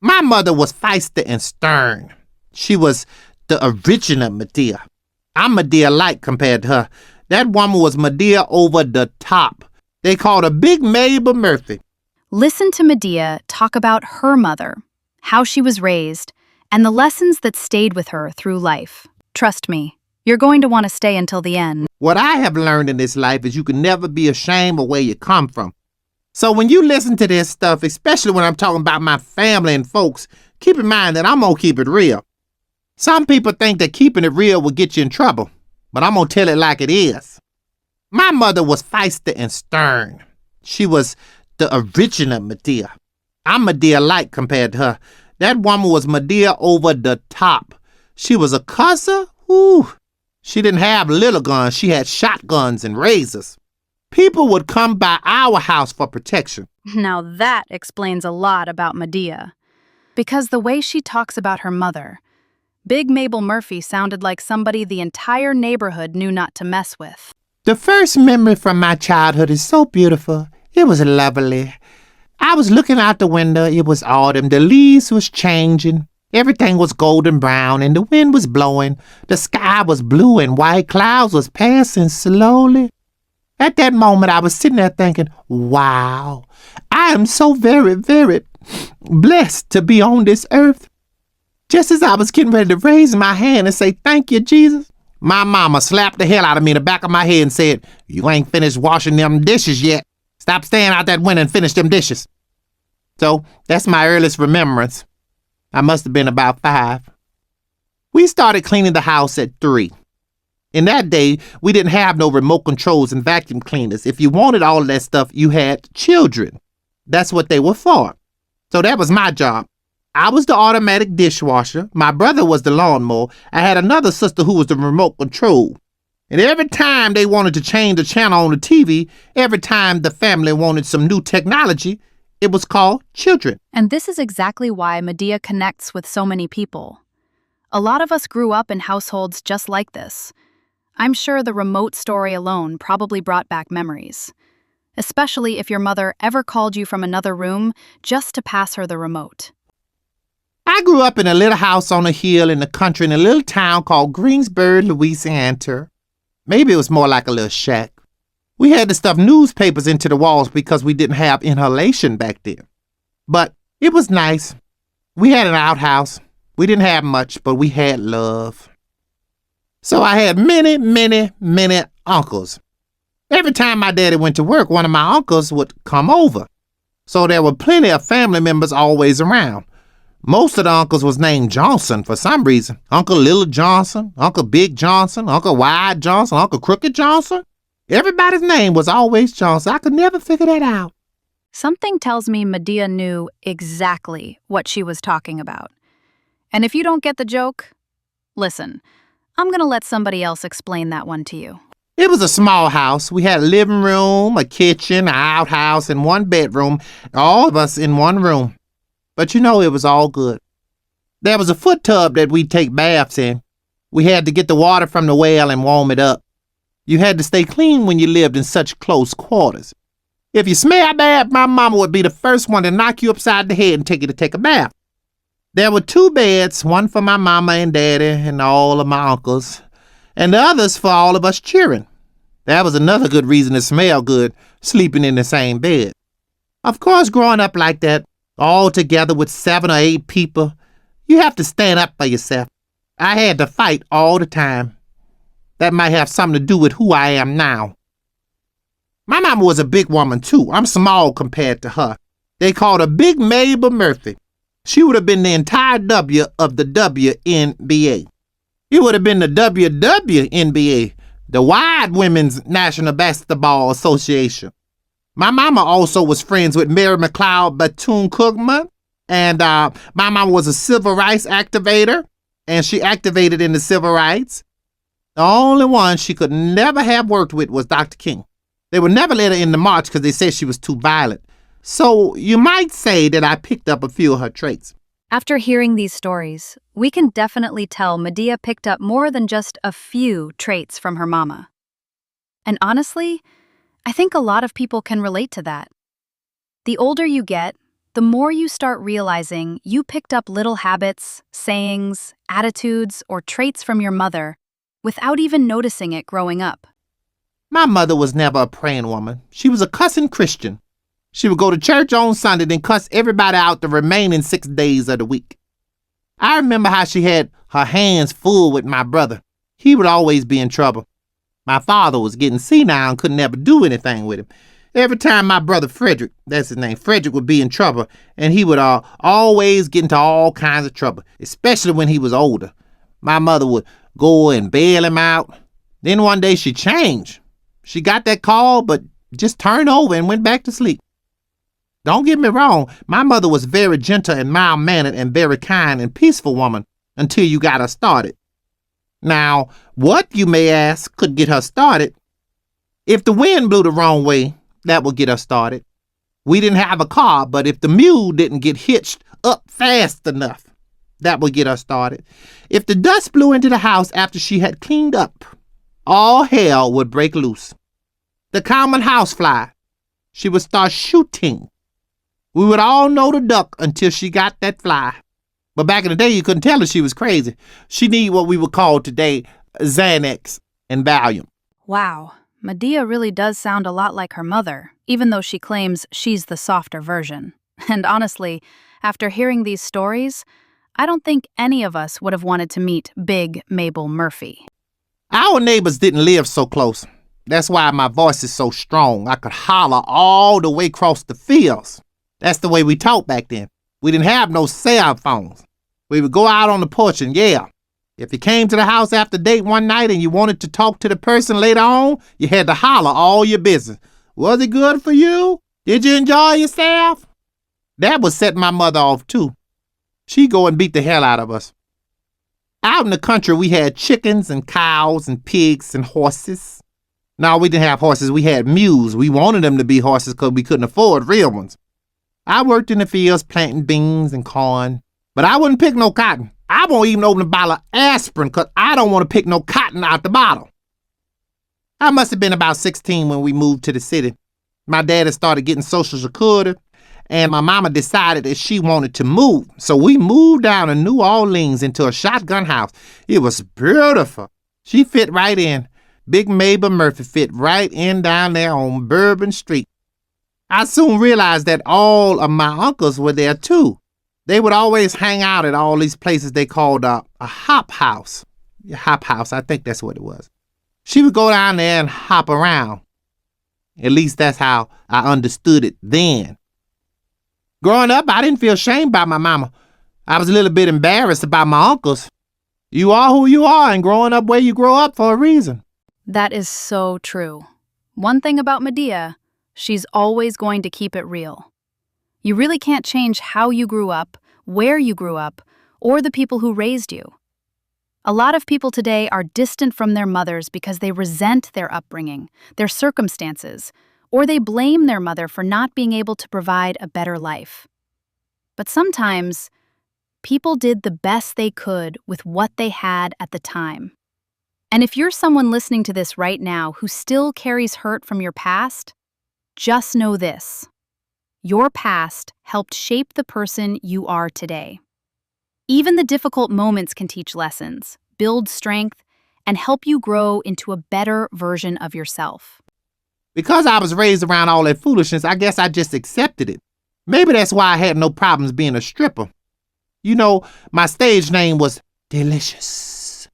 My mother was feisty and stern. She was the original Madea. I'm Madea-like compared to her. That woman was Madea over the top. They called her Big Mabel Murphy. Listen to Madea talk about her mother, how she was raised, and the lessons that stayed with her through life. Trust me, you're going to want to stay until the end. What I have learned in this life is you can never be ashamed of where you come from. So when you listen to this stuff, especially when I'm talking about my family and folks, keep in mind that I'm going to keep it real. Some people think that keeping it real will get you in trouble, but I'm going to tell it like it is. My mother was feisty and stern. She was the original Madea. I'm Madea-like compared to her. That woman was Madea over the top. She was a cusser. Ooh. She didn't have little guns. She had shotguns and razors. People would come by our house for protection. Now that explains a lot about Madea. Because the way she talks about her mother, Big Mabel Murphy sounded like somebody the entire neighborhood knew not to mess with. The first memory from my childhood is so beautiful. It was lovely. I was looking out the window. It was autumn. The leaves was changing. Everything was golden brown and the wind was blowing. The sky was blue and white. Clouds was passing slowly. At that moment, I was sitting there thinking, wow, I am so very, very blessed to be on this earth. Just as I was getting ready to raise my hand and say, thank you, Jesus, my mama slapped the hell out of me in the back of my head and said, you ain't finished washing them dishes yet. Stop standing out that window and finish them dishes. So that's my earliest remembrance. I must have been about 5. We started cleaning the house at 3. In that day, we didn't have no remote controls and vacuum cleaners. If you wanted all of that stuff, you had children. That's what they were for. So that was my job. I was the automatic dishwasher. My brother was the lawnmower. I had another sister who was the remote control. And every time they wanted to change the channel on the TV, every time the family wanted some new technology, it was called children. And this is exactly why Madea connects with so many people. A lot of us grew up in households just like this. I'm sure the remote story alone probably brought back memories, especially if your mother ever called you from another room just to pass her the remote. I grew up in a little house on a hill in the country in a little town called Greensburg, Louisiana. Maybe it was more like a little shack. We had to stuff newspapers into the walls because we didn't have inhalation back then. But it was nice. We had an outhouse. We didn't have much, but we had love. So I had many, many, many uncles. Every time my daddy went to work, one of my uncles would come over. So there were plenty of family members always around. Most of the uncles was named Johnson for some reason. Uncle Little Johnson, Uncle Big Johnson, Uncle Wide Johnson, Uncle Crooked Johnson. Everybody's name was always Johnson. I could never figure that out. Something tells me Madea knew exactly what she was talking about. And if you don't get the joke, listen, I'm going to let somebody else explain that one to you. It was a small house. We had a living room, a kitchen, an outhouse, and one bedroom. All of us in one room. But you know, it was all good. There was a foot tub that we'd take baths in. We had to get the water from the well and warm it up. You had to stay clean when you lived in such close quarters. If you smelled bad, my mama would be the first one to knock you upside the head and take you to take a bath. There were 2 beds, one for my mama and daddy and all of my uncles, and the others for all of us cheering. That was another good reason to smell good, sleeping in the same bed. Of course, growing up like that, all together with 7 or 8 people, you have to stand up for yourself. I had to fight all the time. That might have something to do with who I am now. My mama was a big woman, too. I'm small compared to her. They called her Big Mabel Murphy. She would have been the entire W of the WNBA. It would have been the WWNBA, the Wide Women's National Basketball Association. My mama also was friends with Mary McLeod Bethune-Cookman, and my mama was a civil rights activator, and she activated in the civil rights. The only one she could never have worked with was Dr. King. They would never let her in the march because they said she was too violent. So you might say that I picked up a few of her traits. After hearing these stories, we can definitely tell Madea picked up more than just a few traits from her mama. And honestly, I think a lot of people can relate to that. The older you get, the the more you start realizing you picked up little habits, sayings, attitudes, or traits from your mother without even noticing it growing up. My mother was never a praying woman. She was a cussing Christian. She would go to church on Sunday and cuss everybody out the remaining 6 days of the week. I remember how she had her hands full with my brother. He would always be in trouble. My father was getting senile and could never do anything with him. Every time my brother Frederick, that's his name, Frederick would be in trouble, and he would always get into all kinds of trouble, especially when he was older. My mother would go and bail him out. Then one day she changed. She got that call, but just turned over and went back to sleep. Don't get me wrong, my mother was very gentle and mild-mannered and very kind and peaceful woman until you got her started. Now, what, you may ask, could get her started? If the wind blew the wrong way, that would get her started. We didn't have a car, but if the mule didn't get hitched up fast enough, that would get her started. If the dust blew into the house after she had cleaned up, all hell would break loose. The common housefly, she would start shooting. We would all know the duck until she got that fly. But back in the day, you couldn't tell her she was crazy. She needed what we would call today Xanax and Valium. Wow, Madea really does sound a lot like her mother, even though she claims she's the softer version. And honestly, after hearing these stories, I don't think any of us would have wanted to meet Big Mabel Murphy. Our neighbors didn't live so close. That's why my voice is so strong. I could holler all the way across the fields. That's the way we talked back then. We didn't have no cell phones. We would go out on the porch and yell. If you came to the house after date one night and you wanted to talk to the person later on, you had to holler all your business. Was it good for you? Did you enjoy yourself? That would set my mother off too. She'd go and beat the hell out of us. Out in the country, we had chickens and cows and pigs and horses. No, we didn't have horses. We had mules. We wanted them to be horses because we couldn't afford real ones. I worked in the fields planting beans and corn, but I wouldn't pick no cotton. I won't even open a bottle of aspirin because I don't want to pick no cotton out the bottle. I must have been about 16 when we moved to the city. My dad had started getting Social Security, and my mama decided that she wanted to move. So we moved down to New Orleans into a shotgun house. It was beautiful. She fit right in. Big Mabel Murphy fit right in down there on Bourbon Street. I soon realized that all of my uncles were there too. They would always hang out at all these places they called a hop house. Hop house, I think that's what it was. She would go down there and hop around. At least that's how I understood it then. Growing up, I didn't feel ashamed about my mama. I was a little bit embarrassed about my uncles. You are who you are, and growing up where you grow up for a reason. That is so true. One thing about Madea, she's always going to keep it real. You really can't change how you grew up, where you grew up, or the people who raised you. A lot of people today are distant from their mothers because they resent their upbringing, their circumstances, or they blame their mother for not being able to provide a better life. But sometimes, people did the best they could with what they had at the time. And if you're someone listening to this right now who still carries hurt from your past, just know this. Your past helped shape the person you are today. Even the difficult moments can teach lessons, build strength, and help you grow into a better version of yourself. Because I was raised around all that foolishness, I guess I just accepted it. Maybe that's why I had no problems being a stripper. You know, my stage name was Delicious.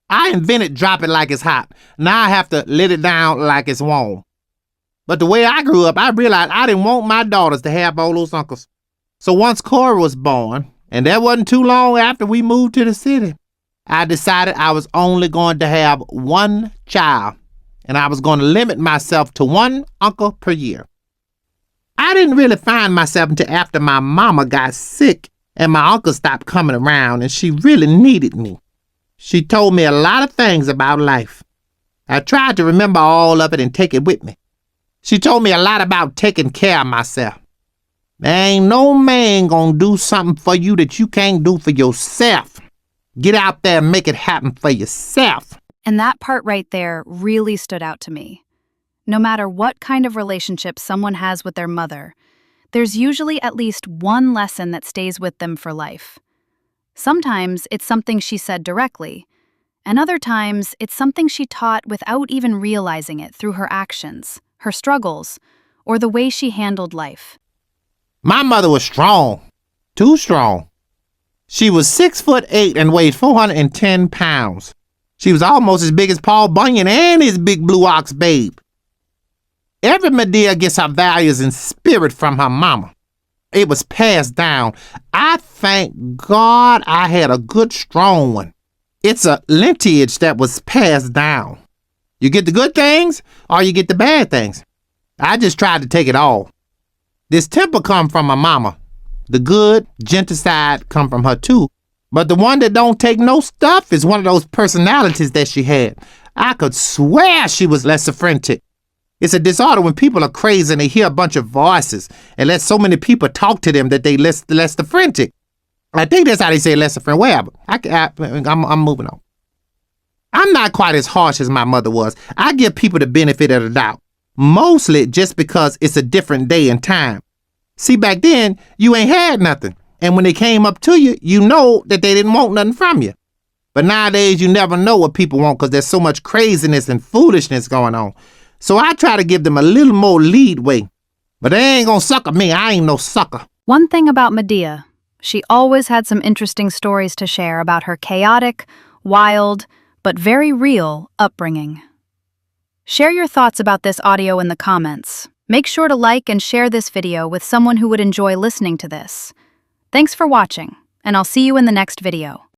I invented drop it like it's hot. Now I have to let it down like it's warm. But the way I grew up, I realized I didn't want my daughters to have all those uncles. So once Cora was born, and that wasn't too long after we moved to the city, I decided I was only going to have one child, and I was going to limit myself to one uncle per year. I didn't really find myself until after my mama got sick and my uncle stopped coming around, and she really needed me. She told me a lot of things about life. I tried to remember all of it and take it with me. She told me a lot about taking care of myself. There ain't no man gonna do something for you that you can't do for yourself. Get out there and make it happen for yourself. And that part right there really stood out to me. No matter what kind of relationship someone has with their mother, there's usually at least one lesson that stays with them for life. Sometimes it's something she said directly, and other times it's something she taught without even realizing it through her actions, her struggles, or the way she handled life. My mother was strong. Too strong. She was 6'8" and weighed 410 pounds. She was almost as big as Paul Bunyan and his big blue ox babe. Every Madea gets her values and spirit from her mama. It was passed down. I thank God I had a good, strong one. It's a lineage that was passed down. You get the good things or you get the bad things. I just tried to take it all. This temper come from my mama. The good, gentle side come from her too. But the one that don't take no stuff is one of those personalities that she had. I could swear she was less frantic. It's a disorder when people are crazy and they hear a bunch of voices and let so many people talk to them that they less frantic. I think that's how they say less frantic. Whatever. I'm moving on. I'm not quite as harsh as my mother was. I give people the benefit of the doubt. Mostly just because it's a different day and time. See, back then, you ain't had nothing. And when they came up to you, you know that they didn't want nothing from you. But nowadays, you never know what people want because there's so much craziness and foolishness going on. So I try to give them a little more leadway. But they ain't gonna sucker me. I ain't no sucker. One thing about Madea, she always had some interesting stories to share about her chaotic, wild, but very real upbringing. Share your thoughts about this audio in the comments. Make sure to like and share this video with someone who would enjoy listening to this. Thanks for watching, and I'll see you in the next video.